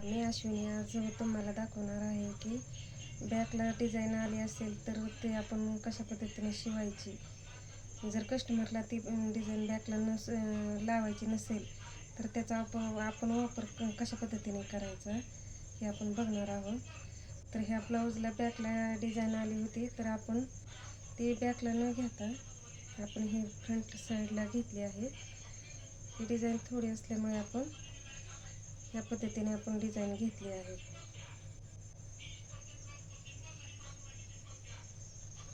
नमस्कार, मी अश्विनी. आज तुम्हाला दाखवणार आहे की बॅकला डिझाईन आली असेल तर ते आपण कशा पद्धतीने शिवायची. जर कस्टमरला ती डिझाईन बॅकला लावायची नसेल तर त्याचा आपण वापर कशा पद्धतीने करायचा हे आपण बघणार आहोत. तर ह्या ब्लाऊजला बॅकला डिझाईन आली होती, तर आपण ती बॅकला न घेता आपण ही फ्रंट साईडला घेतली आहे. ही डिझाईन थोडी असल्यामुळे आपण या पद्धतीने आपण डिझाईन घेतली आहे.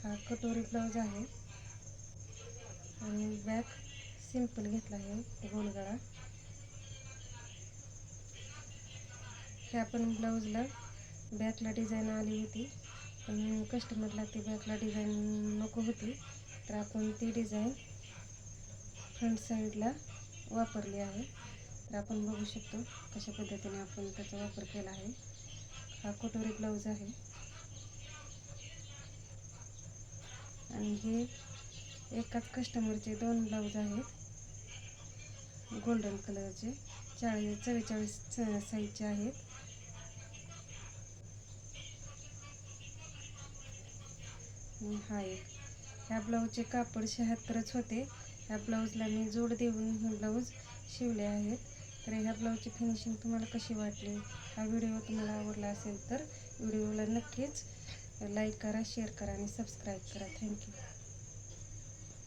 हा कटोरी ब्लाऊज आहे आणि बॅक सिंपल घेतला आहे, गोल गळा. हे आपण ब्लाऊजला बॅकला डिझाईन आली होती, पण कस्टमरला ती बॅकला डिझाईन नको होती, तर आपण ती डिझाईन फ्रंट साईडला वापरली आहे. तर आपण बघू शकतो कशा पद्धतीने आपण त्याचा वापर केला आहे. हा कटोरी ब्लाऊज आहे आणि हे एकाच कस्टमरचे 2 ब्लाऊज आहेत, गोल्डन कलरचे. 44 साईजचे आहेत. हा एक. ह्या ब्लाऊजचे कापड 76च होते. ह्या ब्लाऊजला मी जोड देऊन हे ब्लाऊज शिवले आहेत. तर ह्या ब्लाऊजची फिनिशिंग तुम्हाला कशी वाटली? हा व्हिडिओ तुम्हाला आवडला असेल तर व्हिडिओला नक्कीच लाईक करा, शेअर करा आणि सबस्क्राईब करा. थँक्यू.